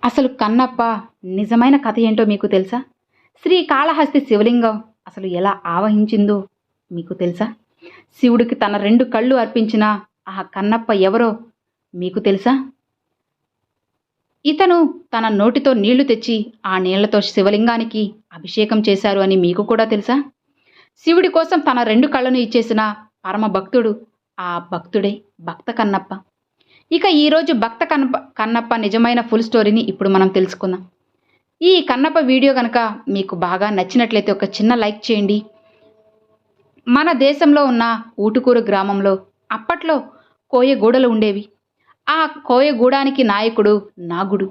అసలు కన్నప్ప నిజమైన కథ ఏంటో మీకు తెలుసా? శ్రీకాళహస్తి శివలింగం అసలు ఎలా ఆవహించిందో మీకు తెలుసా? శివుడికి తన 2 కళ్ళు అర్పించిన ఆ కన్నప్ప ఎవరో మీకు తెలుసా? ఇతను తన నోటితో నీళ్లు తెచ్చి ఆ నీళ్లతో శివలింగానికి అభిషేకం చేశారు అని మీకు కూడా తెలుసా? శివుడి కోసం తన 2 కళ్ళను ఇచ్చేసిన పరమ భక్తుడు ఆ భక్తుడే భక్త కన్నప్ప. ఇక ఈరోజు భక్త కన్నప్ప నిజమైన ఫుల్ స్టోరీని ఇప్పుడు మనం తెలుసుకుందాం. ఈ కన్నప్ప వీడియో కనుక మీకు బాగా నచ్చినట్లయితే ఒక చిన్న లైక్ చేయండి. మన దేశంలో ఉన్న ఊటుకూరు గ్రామంలో అప్పట్లో కోయగూడలు ఉండేవి. ఆ కోయగూడానికి నాయకుడు నాగుడు.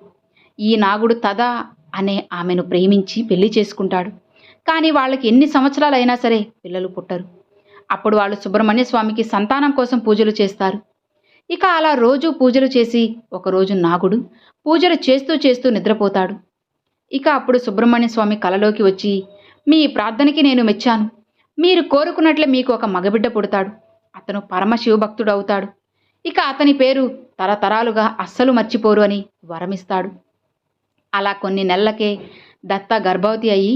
ఈ నాగుడు తదా అనే ఆమెను ప్రేమించి పెళ్లి చేసుకుంటాడు. కానీ వాళ్ళకి ఎన్ని సంవత్సరాలైనా సరే పిల్లలు పుట్టరు. అప్పుడు వాళ్ళు సుబ్రహ్మణ్య స్వామికి సంతానం కోసం పూజలు చేస్తారు. ఇక అలా రోజు పూజలు చేసి ఒకరోజు నాగుడు పూజలు చేస్తూ చేస్తూ నిద్రపోతాడు. ఇక అప్పుడు సుబ్రహ్మణ్య స్వామి కలలోకి వచ్చి, మీ ప్రార్థనకి నేను మెచ్చాను. మీరు కోరుకున్నట్లే మీకు ఒక మగబిడ్డ పుడతాడు. అతను పరమ శివభక్తుడు అవుతాడు. ఇక అతని పేరు తరతరాలుగా అస్సలు మర్చిపోరు అని వరమిస్తాడు. అలా కొన్ని నెలలకే దత్త గర్భవతి అయ్యి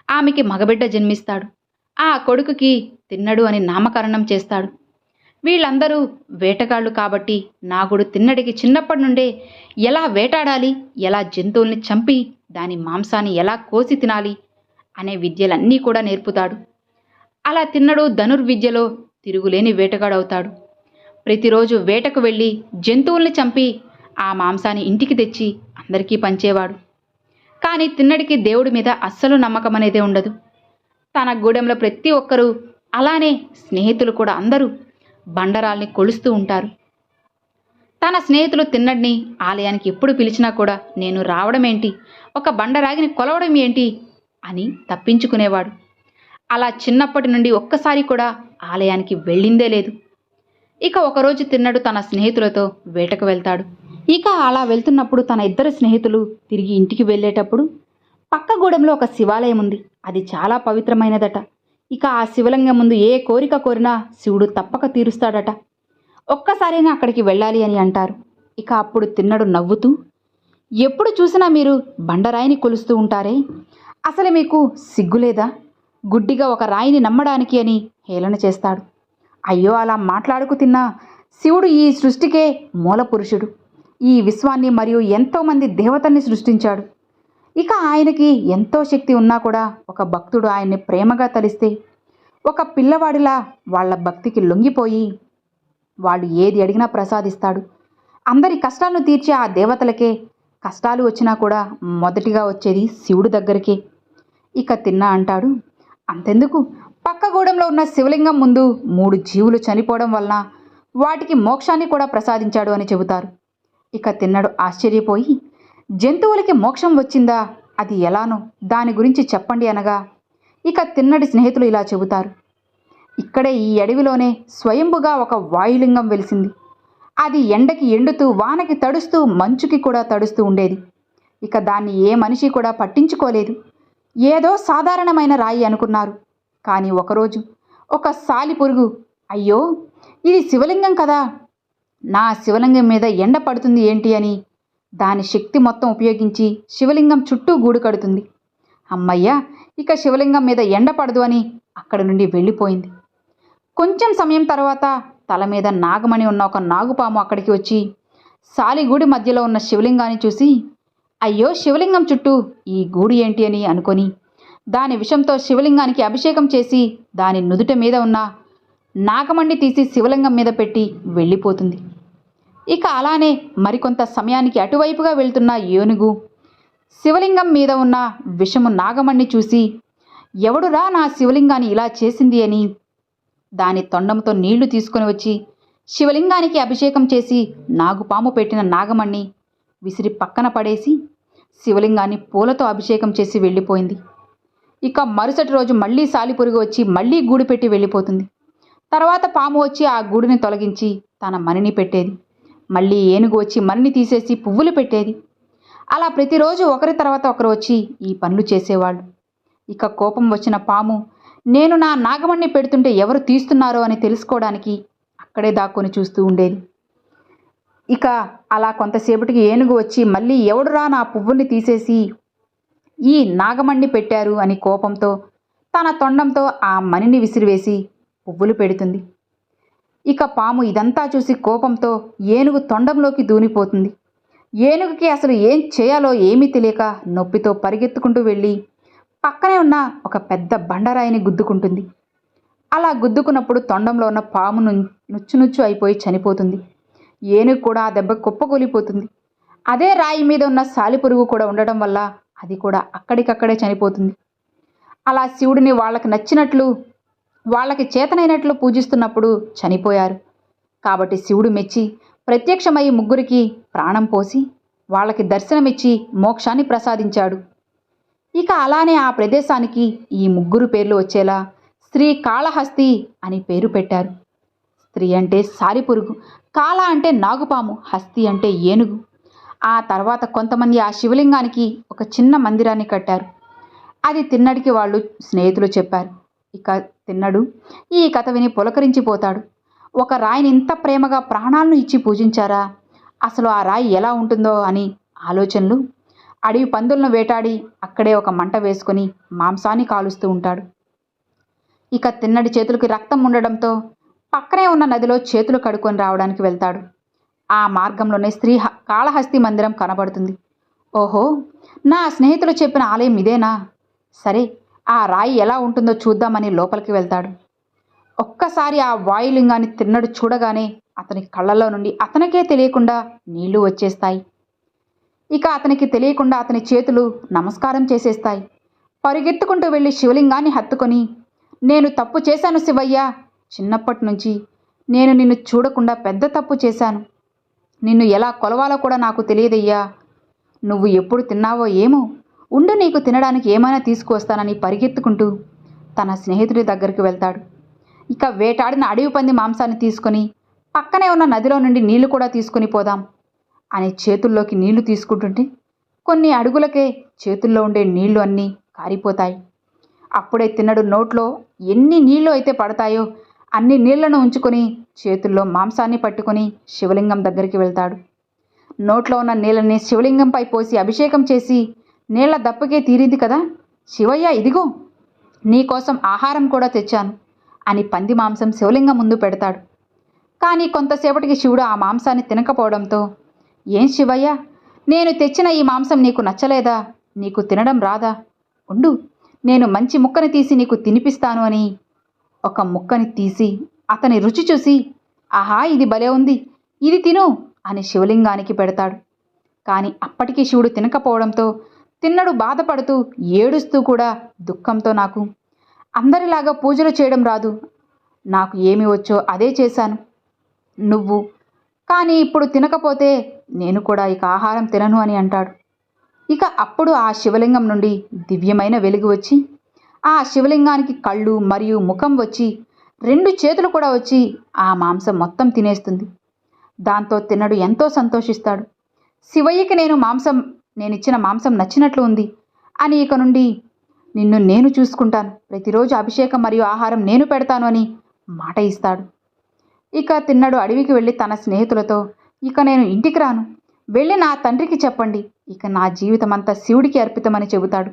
ఆమెకి మగబిడ్డ జన్మిస్తాడు. ఆ కొడుకుకి తిన్నడు అని నామకరణం చేస్తాడు. వీళ్ళందరూ వేటగాళ్ళు కాబట్టి నాగుడు తిన్నడికి చిన్నప్పటి నుండే ఎలా వేటాడాలి, ఎలా జంతువుల్ని చంపి దాని మాంసాన్ని ఎలా కోసి తినాలి అనే విద్యలన్నీ కూడా నేర్పుతాడు. అలా తిన్నడు ధనుర్విద్యలో తిరుగులేని వేటగాడవుతాడు. ప్రతిరోజు వేటకు వెళ్ళి జంతువుల్ని చంపి ఆ మాంసాన్ని ఇంటికి తెచ్చి అందరికీ పంచేవాడు. కానీ తిన్నడికి దేవుడి మీద అస్సలు నమ్మకం అనేదే ఉండదు. తన గూడెంలో ప్రతి ఒక్కరూ, అలానే స్నేహితులు కూడా అందరూ బండరాల్ని కొలుస్తూ ఉంటారు. తన స్నేహితులు తిన్నడిని ఆలయానికి ఎప్పుడు పిలిచినా కూడా నేను రావడం ఏంటి, ఒక బండరాగిని కొలవడం ఏంటి అని తప్పించుకునేవాడు. అలా చిన్నప్పటి నుండి ఒక్కసారి కూడా ఆలయానికి వెళ్ళిందే లేదు. ఇక ఒకరోజు తిన్నడు తన స్నేహితులతో వేటకు వెళ్తాడు. ఇక అలా వెళ్తున్నప్పుడు తన 2 స్నేహితులు తిరిగి ఇంటికి వెళ్ళేటప్పుడు పక్క గూడెంలో ఒక శివాలయం ఉంది. అది చాలా పవిత్రమైనదట. ఇక ఆ శివలింగం ముందు ఏ కోరిక కోరినా శివుడు తప్పక తీరుస్తాడట. ఒక్కసారైనా అక్కడికి వెళ్ళాలి అని అంటారు. ఇక అప్పుడు తిన్నడు నవ్వుతూ, ఎప్పుడు చూసినా మీరు బండరాయిని కొలుస్తూ ఉంటారే, అసలు మీకు సిగ్గులేదా? గుడ్డిగా ఒక రాయిని నమ్మడానికి అని హేళన చేస్తాడు. అయ్యో, అలా మాట్లాడుకు తిన్నా శివుడు ఈ సృష్టికే మూల పురుషుడు. ఈ విశ్వాన్ని మరియు ఎంతోమంది దేవతల్ని సృష్టించాడు. ఇక ఆయనకి ఎంతో శక్తి ఉన్నా కూడా ఒక భక్తుడు ఆయన్ని ప్రేమగా తలిస్తే ఒక పిల్లవాడిలా వాళ్ళ భక్తికి లొంగిపోయి వాళ్ళు ఏది అడిగినా ప్రసాదిస్తాడు. అందరి కష్టాలను తీర్చే ఆ దేవతలకే కష్టాలు వచ్చినా కూడా మొదటిగా వచ్చేది శివుడు దగ్గరికే. ఇక తిన్నా అంటాడు, అంతెందుకు, పక్క గూడెంలో ఉన్న శివలింగం ముందు 3 జీవులు చనిపోవడం వలన వాటికి మోక్షాన్ని కూడా ప్రసాదించాడు అని చెబుతారు. ఇక తిన్నడు ఆశ్చర్యపోయి, జంతువులకి మోక్షం వచ్చిందా, అది ఎలానో దాని గురించి చెప్పండి అనగా ఇక తిన్నడి స్నేహితులు ఇలా చెబుతారు. ఇక్కడే ఈ అడవిలోనే స్వయంభుగా ఒక వాయులింగం వెలిసింది. అది ఎండకి ఎండుతూ వానకి తడుస్తూ మంచుకి కూడా తడుస్తూ ఉండేది. ఇక దాన్ని ఏ మనిషి కూడా పట్టించుకోలేదు. ఏదో సాధారణమైన రాయి అనుకున్నారు. కానీ ఒకరోజు ఒక సాలిపురుగు, అయ్యో ఇది శివలింగం కదా, నా శివలింగం మీద ఎండ పడుతుంది ఏంటి అని దాని శక్తి మొత్తం ఉపయోగించి శివలింగం చుట్టూ గూడు కడుతుంది. అమ్మయ్య, ఇక శివలింగం మీద ఎండ పడదు అని అక్కడి నుండి వెళ్ళిపోయింది. కొంచెం సమయం తర్వాత తల మీద నాగమణి ఉన్న ఒక నాగుపాము అక్కడికి వచ్చి సాలిగూడి మధ్యలో ఉన్న శివలింగాన్ని చూసి, అయ్యో శివలింగం చుట్టూ ఈ గూడు ఏంటి అని అనుకొని దాని విషంతో శివలింగానికి అభిషేకం చేసి దాని నుదుట మీద ఉన్న నాగమణ్ణి తీసి శివలింగం మీద పెట్టి వెళ్ళిపోతుంది. ఇక అలానే మరికొంత సమయానికి అటువైపుగా వెళ్తున్న ఏనుగు శివలింగం మీద ఉన్న విషము నాగమణ్ణి చూసి, ఎవడురా నా శివలింగాన్ని ఇలా చేసింది అని దాని తొండంతో నీళ్లు తీసుకొని వచ్చి శివలింగానికి అభిషేకం చేసి నాగుపాము పెట్టిన నాగమణ్ణి విసిరి పక్కన పడేసి శివలింగాన్ని పూలతో అభిషేకం చేసి వెళ్ళిపోయింది. ఇక మరుసటి రోజు మళ్ళీ సాలిపురుగు వచ్చి మళ్ళీ గూడు పెట్టి వెళ్ళిపోతుంది. తర్వాత పాము వచ్చి ఆ గూడుని తొలగించి తన మణిని పెట్టేది. మళ్ళీ ఏనుగు వచ్చి మణిని తీసేసి పువ్వులు పెట్టేది. అలా ప్రతిరోజు ఒకరి తర్వాత ఒకరు వచ్చి ఈ పనులు చేసేవాళ్ళు. ఇక కోపం వచ్చిన పాము, నేను నా నాగమణ్ణి పెడుతుంటే ఎవరు తీస్తున్నారో అని తెలుసుకోవడానికి అక్కడే దాక్కొని చూస్తూ ఉండేది. ఇక అలా కొంతసేపటికి ఏనుగు వచ్చి మళ్ళీ ఎవడురా నా పువ్వుల్ని తీసేసి ఈ నాగమణ్ణి పెట్టారు అని కోపంతో తన తొండంతో ఆ మణిని విసిరివేసి పువ్వులు పెడుతుంది. ఇక పాము ఇదంతా చూసి కోపంతో ఏనుగు తొండంలోకి దూనిపోతుంది. ఏనుగుకి అసలు ఏం చేయాలో ఏమీ తెలియక నొప్పితో పరిగెత్తుకుంటూ వెళ్ళి పక్కనే ఉన్న ఒక పెద్ద బండరాయిని గుద్దుకుంటుంది. అలా గుద్దుకున్నప్పుడు తొండంలో ఉన్న పాము నుచ్చు అయిపోయి చనిపోతుంది. ఏనుగు కూడా ఆ దెబ్బ కుప్పకూలిపోతుంది. అదే రాయి మీద ఉన్న సాలిపురుగు కూడా ఉండడం వల్ల అది కూడా అక్కడికక్కడే చనిపోతుంది. అలా శివుడిని వాళ్ళకి చేతనైనట్లు పూజిస్తున్నప్పుడు చనిపోయారు. కాబట్టి శివుడు మెచ్చి ప్రత్యక్షమై ముగ్గురికి ప్రాణం పోసి వాళ్ళకి దర్శనమిచ్చి మోక్షాన్ని ప్రసాదించాడు. ఇక అలానే ఆ ప్రదేశానికి ఈ ముగ్గురు పేర్లు వచ్చేలా శ్రీకాళహస్తి అని పేరు పెట్టారు. స్త్రీ అంటే సాలిపురుగు, కాళ అంటే నాగుపాము, హస్తి అంటే ఏనుగు. ఆ తర్వాత కొంతమంది ఆ శివలింగానికి ఒక చిన్న మందిరాన్ని కట్టారు. అది తిన్నడికి వాళ్ళు స్నేహితులు చెప్పారు. ఇక తిన్నడు ఈ కథ విని పులకరించిపోతాడు. ఒక రాయిని ఇంత ప్రేమగా ప్రాణాలను ఇచ్చి పూజించారా, అసలు ఆ రాయి ఎలా ఉంటుందో అని ఆలోచనలు. అడవి పందులను వేటాడి అక్కడే ఒక మంట వేసుకొని మాంసాన్ని కాలుస్తూ ఉంటాడు. ఇక తిన్నడి చేతులకి రక్తం ఉండడంతో పక్కనే ఉన్న నదిలో చేతులు కడుక్కొని రావడానికి వెళ్తాడు. ఆ మార్గంలోనే కాళహస్తి మందిరం కనబడుతుంది. ఓహో, నా స్నేహితులు చెప్పిన ఆలయం ఇదేనా? సరే, ఆ రాయి ఎలా ఉంటుందో చూద్దామని లోపలికి వెళ్తాడు. ఒక్కసారి ఆ వాయులింగాన్ని తిన్నడు చూడగానే అతని కళ్ళల్లో నుండి అతనికే తెలియకుండా నీళ్లు వచ్చేస్తాయి. ఇక అతనికి తెలియకుండా అతని చేతులు నమస్కారం చేసేస్తాయి. పరిగెత్తుకుంటూ వెళ్ళి శివలింగాన్ని హత్తుకొని, నేను తప్పు చేశాను శివయ్య. చిన్నప్పటి నుంచి నేను నిన్ను చూడకుండా పెద్ద తప్పు చేశాను. నిన్ను ఎలా కొలవాలో కూడా నాకు తెలియదయ్యా. నువ్వు ఎప్పుడు తిన్నావో ఏమో, ఉండు నీకు తినడానికి ఏమైనా తీసుకువస్తానని పరిగెత్తుకుంటూ తన స్నేహితుడి దగ్గరికి వెళ్తాడు. ఇక వేటాడిన అడవి పంది మాంసాన్ని తీసుకొని పక్కనే ఉన్న నదిలో నుండి నీళ్లు కూడా తీసుకొని పోదాం అని చేతుల్లోకి నీళ్లు తీసుకుంటుంటే కొన్ని అడుగులకే చేతుల్లో ఉండే నీళ్లు అన్నీ కారిపోతాయి. అప్పుడే తిన్నడు నోట్లో ఎన్ని నీళ్లు అయితే పడతాయో అన్ని నీళ్లను ఉంచుకొని చేతుల్లో మాంసాన్ని పట్టుకొని శివలింగం దగ్గరికి వెళ్తాడు. నోట్లో ఉన్న నీళ్ళని శివలింగంపై పోసి అభిషేకం చేసి, నీళ్ల దప్పకే తీరింది కదా శివయ్య, ఇదిగో నీకోసం ఆహారం కూడా తెచ్చాను అని పంది మాంసం శివలింగం ముందు పెడతాడు. కానీ కొంతసేపటికి శివుడు ఆ మాంసాన్ని తినకపోవడంతో, ఏం శివయ్య, నేను తెచ్చిన ఈ మాంసం నీకు నచ్చలేదా? నీకు తినడం రాదా? ఉండు, నేను మంచి ముక్కని తీసి నీకు తినిపిస్తాను అని ఒక ముక్కని తీసి అతని రుచి చూసి, ఆహా, ఇది భలే ఉంది, ఇది తిను అని శివలింగానికి పెడతాడు. కానీ అప్పటికీ శివుడు తినకపోవడంతో తిన్నడు బాధపడుతూ ఏడుస్తూ కూడా దుఃఖంతో, నాకు అందరిలాగా పూజలు చేయడం రాదు, నాకు ఏమి వచ్చో అదే చేశాను. నువ్వు కానీ ఇప్పుడు తినకపోతే నేను కూడా ఇక ఆహారం తినను అని అంటాడు. ఇక అప్పుడు ఆ శివలింగం నుండి దివ్యమైన వెలుగు వచ్చి ఆ శివలింగానికి కళ్ళు మరియు ముఖం వచ్చి 2 చేతులు కూడా వచ్చి ఆ మాంసం మొత్తం తినేస్తుంది. దాంతో తిన్నడు ఎంతో సంతోషిస్తాడు. శివయ్యకి నేనిచ్చిన మాంసం నచ్చినట్లు ఉంది అని, ఇక నుండి నిన్ను నేను చూసుకుంటాను, ప్రతిరోజు అభిషేకం మరియు ఆహారం నేను పెడతాను అని మాట ఇస్తాడు. ఇక తిన్నడు అడవికి వెళ్ళి తన స్నేహితులతో, ఇక నేను ఇంటికి రాను, వెళ్ళి నా తండ్రికి చెప్పండి, ఇక నా జీవితం అంతా శివుడికి అర్పితమని చెబుతాడు.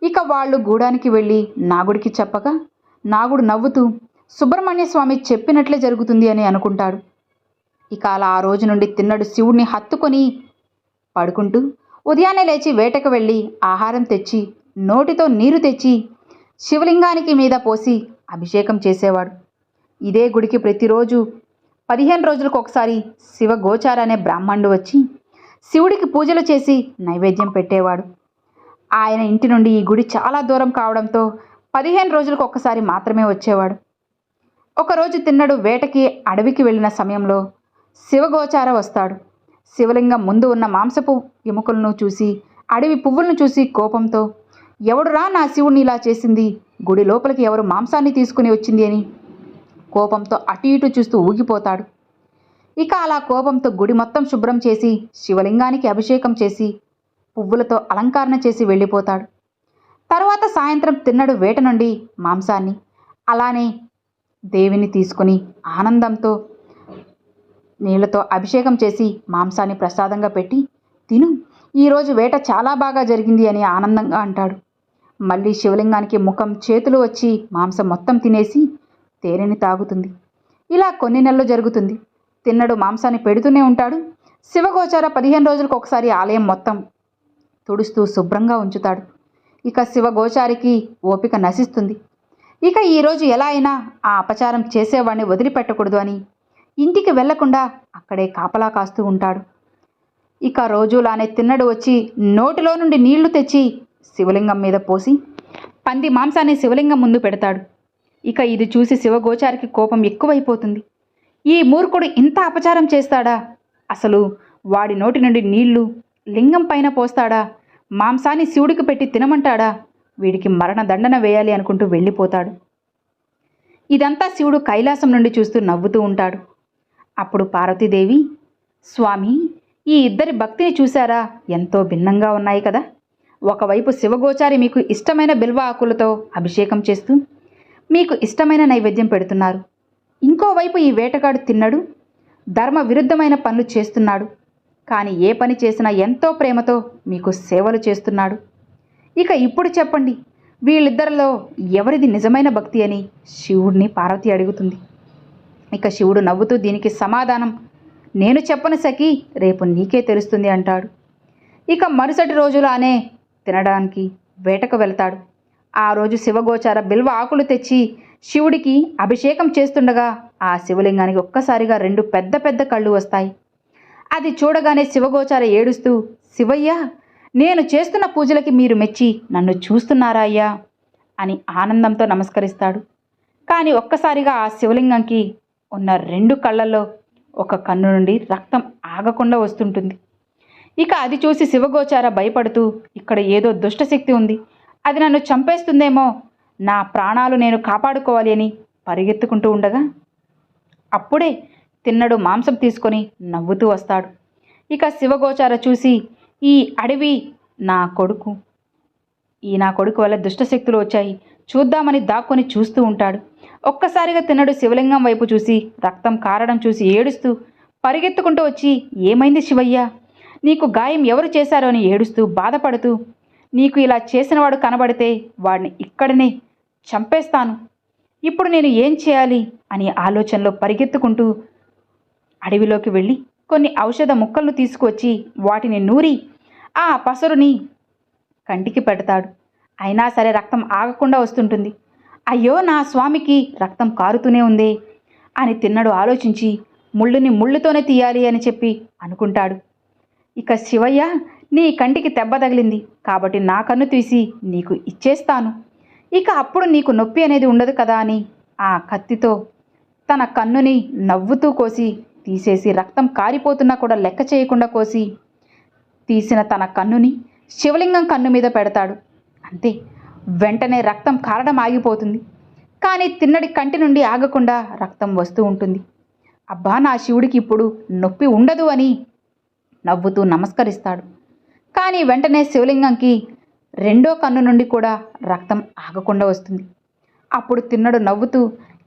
ఇక వాళ్ళు గూడానికి వెళ్ళి నాగుడికి చెప్పగా నాగుడు నవ్వుతూ సుబ్రహ్మణ్య స్వామి చెప్పినట్లే జరుగుతుంది అని అనుకుంటాడు. ఇక అలా ఆ రోజు నుండి తిన్నడు శివుడిని హత్తుకొని పడుకుంటూ ఉదయాన్నే లేచి వేటకు వెళ్ళి ఆహారం తెచ్చి నోటితో నీరు తెచ్చి శివలింగానికి మీద పోసి అభిషేకం చేసేవాడు. ఇదే గుడికి ప్రతిరోజు 15 రోజులకు ఒకసారి శివ గోచార అనే బ్రాహ్మణుడు వచ్చి శివుడికి పూజలు చేసి నైవేద్యం పెట్టేవాడు. ఆయన ఇంటి నుండి ఈ గుడి చాలా దూరం కావడంతో 15 రోజులకు ఒక్కసారి మాత్రమే వచ్చేవాడు. ఒకరోజు తిన్నడు వేటకి అడవికి వెళ్ళిన సమయంలో శివగోచార వస్తాడు. శివలింగం ముందు ఉన్న మాంసపు ఎముకలను చూసి, అడవి పువ్వులను చూసి కోపంతో, ఎవడురా నా శివుడిని ఇలా చేసింది, గుడి లోపలికి ఎవరు మాంసాన్ని తీసుకుని వచ్చింది అని కోపంతో అటు ఇటు చూస్తూ ఊగిపోతాడు. ఇక అలా కోపంతో గుడి మొత్తం శుభ్రం చేసి శివలింగానికి అభిషేకం చేసి పువ్వులతో అలంకరణ చేసి వెళ్ళిపోతాడు. తర్వాత సాయంత్రం తిన్నడు వేట నుండి మాంసాన్ని అలానే దేవిని తీసుకుని ఆనందంతో నీళ్లతో అభిషేకం చేసి మాంసాన్ని ప్రసాదంగా పెట్టి, తిను, ఈరోజు వేట చాలా బాగా జరిగింది అని ఆనందంగా అంటాడు. మళ్ళీ శివలింగానికి ముఖం, చేతులు వచ్చి మాంసం మొత్తం తినేసి తేనెని తాగుతుంది. ఇలా కొన్ని నెలలు జరుగుతుంది. తిన్నడు మాంసాన్ని పెడుతూనే ఉంటాడు. శివగోచార 15 రోజులకు ఒకసారి ఆలయం మొత్తం తుడుస్తూ శుభ్రంగా ఉంచుతాడు. ఇక శివగోచారికి ఓపిక నశిస్తుంది. ఇక ఈరోజు ఎలా అయినా ఆ అపచారం చేసేవాడిని వదిలిపెట్టకూడదు అని ఇంటికి వెళ్లకుండా అక్కడే కాపలా కాస్తూ ఉంటాడు. ఇక రోజులానే తిన్నడు వచ్చి నోటిలో నుండి నీళ్లు తెచ్చి శివలింగం మీద పోసి పంది మాంసాన్ని శివలింగం ముందు పెడతాడు. ఇక ఇది చూసి శివగోచారికి కోపం ఎక్కువైపోతుంది. ఈ మూర్ఖుడు ఇంత అపచారం చేస్తాడా? అసలు వాడి నోటి నుండి నీళ్లు లింగం పైన పోస్తాడా? మాంసాన్ని శివుడికి పెట్టి తినమంటాడా? వీడికి మరణదండన వేయాలి అనుకుంటూ వెళ్ళిపోతాడు. ఇదంతా శివుడు కైలాసం నుండి చూస్తూ నవ్వుతూ ఉంటాడు. అప్పుడు పార్వతీదేవి, స్వామి, ఈ ఇద్దరి భక్తిని చూశారా? ఎంతో భిన్నంగా ఉన్నాయి కదా. ఒకవైపు శివగోచారి మీకు ఇష్టమైన బిల్వ ఆకులతో అభిషేకం చేస్తూ మీకు ఇష్టమైన నైవేద్యం పెడుతున్నారు. ఇంకోవైపు ఈ వేటగాడు తిన్నడు ధర్మ విరుద్ధమైన పనులు చేస్తున్నాడు. కానీ ఏ పని చేసినా ఎంతో ప్రేమతో మీకు సేవలు చేస్తున్నాడు. ఇక ఇప్పుడు చెప్పండి, వీళ్ళిద్దరిలో ఎవరిది నిజమైన భక్తి అని శివుడిని పార్వతి అడుగుతుంది. ఇక శివుడు నవ్వుతూ దీనికి సమాధానం నేను చెప్పను సఖీ, రేపు నీకే తెలుస్తుంది అంటాడు. ఇక మరుసటి రోజులానే తినడానికి వేటకు వెళ్తాడు. ఆ రోజు శివగోచార బిల్వ ఆకులు తెచ్చి శివుడికి అభిషేకం చేస్తుండగా ఆ శివలింగానికి ఒక్కసారిగా 2 పెద్ద పెద్ద కళ్ళు వస్తాయి. అది చూడగానే శివగోచార ఏడుస్తూ, శివయ్య, నేను చేస్తున్న పూజలకి మీరు మెచ్చి నన్ను చూస్తున్నారా అయ్యా అని ఆనందంతో నమస్కరిస్తాడు. కానీ ఒక్కసారిగా ఆ శివలింగంకి ఉన్న 2 కళ్ళల్లో ఒక కన్ను నుండి రక్తం ఆగకుండా వస్తుంటుంది. ఇక అది చూసి శివగోచార భయపడుతూ, ఇక్కడ ఏదో దుష్టశక్తి ఉంది, అది నన్ను చంపేస్తుందేమో, నా ప్రాణాలు నేను కాపాడుకోవాలి అని పరిగెత్తుకుంటూ ఉండగా అప్పుడే తిన్నడు మాంసం తీసుకొని నవ్వుతూ వస్తాడు. ఇక శివగోచార చూసి, ఈ అడవి నా కొడుకు వల్ల దుష్టశక్తులు వచ్చాయి, చూద్దామని దాక్కొని చూస్తూ ఉంటాడు. ఒక్కసారిగా తిన్నడు శివలింగం వైపు చూసి రక్తం కారడం చూసి ఏడుస్తూ పరిగెత్తుకుంటూ వచ్చి, ఏమైంది శివయ్య, నీకు గాయం ఎవరు చేశారో అని ఏడుస్తూ బాధపడుతూ, నీకు ఇలా చేసినవాడు కనబడితే వాడిని ఇక్కడనే చంపేస్తాను, ఇప్పుడు నేను ఏం చేయాలి అని ఆలోచనలో పరిగెత్తుకుంటూ అడవిలోకి వెళ్ళి కొన్ని ఔషధ ముక్కలను తీసుకువచ్చి వాటిని నూరి ఆ పసరుని కంటికి పెడతాడు. అయినా సరే రక్తం ఆగకుండా వస్తుంటుంది. అయ్యో, నా స్వామికి రక్తం కారుతూనే ఉందే అని తిన్నడు ఆలోచించి ముళ్ళుని ముళ్ళుతోనే తీయాలి అని చెప్పి అనుకుంటాడు. ఇక శివయ్య, నీ కంటికి దెబ్బ తగిలింది కాబట్టి నా కన్ను తీసి నీకు ఇచ్చేస్తాను, ఇక అప్పుడు నీకు నొప్పి అనేది ఉండదు కదా అని ఆ కత్తితో తన కన్నుని నవ్వుతూ కోసి తీసేసి రక్తం కారిపోతున్నా కూడా లెక్క చేయకుండా కోసి తీసిన తన కన్నుని శివలింగం కన్ను మీద పెడతాడు. అంతే, వెంటనే రక్తం కారడం ఆగిపోతుంది. కానీ తిన్నడి కంటి నుండి ఆగకుండా రక్తం వస్తూ ఉంటుంది. అబ్బా, నా శివుడికి ఇప్పుడు నొప్పి ఉండదు అని నవ్వుతూ నమస్కరిస్తాడు. కానీ వెంటనే శివలింగంకి 2వ కన్ను నుండి కూడా రక్తం ఆగకుండా వస్తుంది. అప్పుడు తిన్నడు నవ్వుతూ,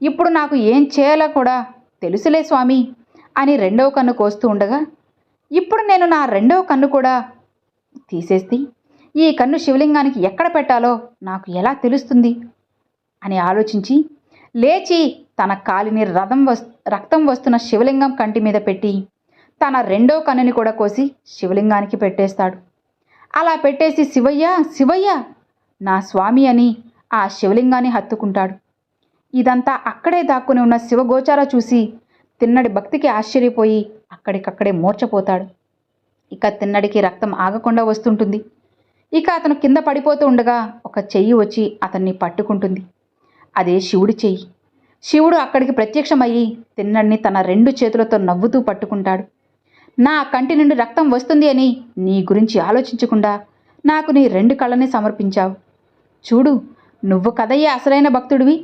ఇప్పుడు నాకు ఏం చేయాలో కూడా తెలుసులే స్వామి అని 2వ కన్ను కోస్తూ ఉండగా, ఇప్పుడు నేను నా 2వ కన్ను కూడా తీసేస్తే ఈ కన్ను శివలింగానికి ఎక్కడ పెట్టాలో నాకు ఎలా తెలుస్తుంది అని ఆలోచించి లేచి తన కాలిని రక్తం వస్తున్న శివలింగం కంటి మీద పెట్టి తన 2వ కన్నుని కూడా కోసి శివలింగానికి పెట్టేస్తాడు. అలా పెట్టేసి, శివయ్య, శివయ్య, నా స్వామి అని ఆ శివలింగాన్ని హత్తుకుంటాడు. ఇదంతా అక్కడే దాక్కుని ఉన్న శివగోచార చూసి తిన్నడి భక్తికి ఆశ్చర్యపోయి అక్కడికక్కడే మూర్ఛపోతాడు. ఇక తిన్నడికి రక్తం ఆగకుండా వస్తుంటుంది. ఇక అతను కింద పడిపోతూ ఉండగా ఒక చెయ్యి వచ్చి అతన్ని పట్టుకుంటుంది. అదే శివుడి చెయ్యి. శివుడు అక్కడికి ప్రత్యక్షమయ్యి తిన్నడిని తన 2 చేతులతో నవ్వుతూ పట్టుకుంటాడు. నా కంటి నుండి రక్తం వస్తుంది అని నీ గురించి ఆలోచించకుండా నాకు నీ 2 కళ్ళని సమర్పించావు. చూడు, నువ్వు కదయ్యే అసలైన భక్తుడివి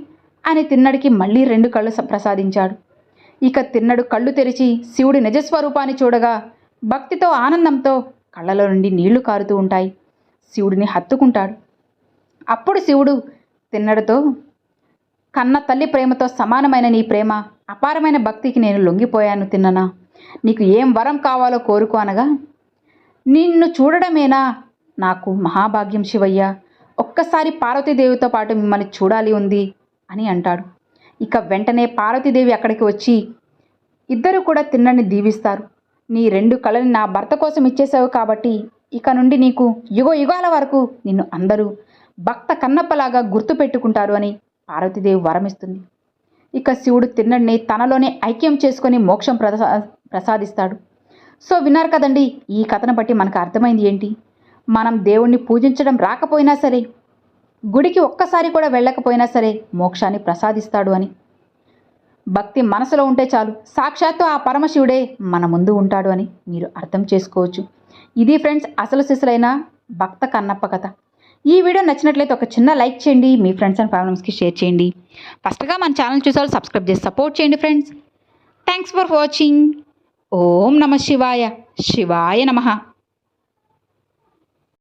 అని తిన్నడికి మళ్ళీ 2 కళ్ళు ప్రసాదించాడు. ఇక తిన్నడు కళ్ళు తెరిచి శివుడి నిజస్వరూపాన్ని చూడగా భక్తితో ఆనందంతో కళ్ళలో నుండి నీళ్లు కారుతూ ఉంటాయి. శివుడిని హత్తుకుంటాడు. అప్పుడు శివుడు తిన్నడితో, కన్న తల్లి ప్రేమతో సమానమైన నీ ప్రేమ, అపారమైన భక్తికి నేను లొంగిపోయాను తిన్ననా. నీకు ఏం వరం కావాలో కోరుకో అనగా, నిన్ను చూడడమేనా నాకు మహాభాగ్యం శివయ్య, ఒక్కసారి పార్వతీదేవితో పాటు మిమ్మల్ని చూడాలి ఉంది అని అంటాడు. ఇక వెంటనే పార్వతీదేవి అక్కడికి వచ్చి ఇద్దరు కూడా తిన్నని దీవిస్తారు. నీ 2 కళని నా భర్త కోసం ఇచ్చేసావు కాబట్టి ఇక నుండి నీకు యుగ యుగాల వరకు నిన్ను అందరూ భక్త కన్నప్పలాగా గుర్తు పెట్టుకుంటారు అని పార్వతీదేవి వరమిస్తుంది. ఇక శివుడు తిన్నడిని తనలోనే ఐక్యం చేసుకొని మోక్షం ప్రసాదిస్తాడు. సో విన్నారు కదండి, ఈ కథను బట్టి మనకు అర్థమైంది ఏంటి? మనం దేవుణ్ణి పూజించడం రాకపోయినా సరే, గుడికి ఒక్కసారి కూడా వెళ్ళకపోయినా సరే మోక్షాన్ని ప్రసాదిస్తాడు అని. భక్తి మనసులో ఉంటే చాలు, సాక్షాత్తు ఆ పరమశివుడే మన ముందు ఉంటాడు అని మీరు అర్థం చేసుకోవచ్చు. ఇది ఫ్రెండ్స్ అసలు సిసలైన భక్త కన్నప్ప కథ. ఈ వీడియో నచ్చినట్లయితే ఒక చిన్న లైక్ చేయండి, మీ ఫ్రెండ్స్ అండ్ ఫ్యామిలీస్కి షేర్ చేయండి. ఫస్ట్గా మన ఛానల్ చూసేవాళ్ళు సబ్స్క్రైబ్ చేసి సపోర్ట్ చేయండి ఫ్రెండ్స్. Thanks for watching. ఓం నమ శివాయ. శివాయ నమః.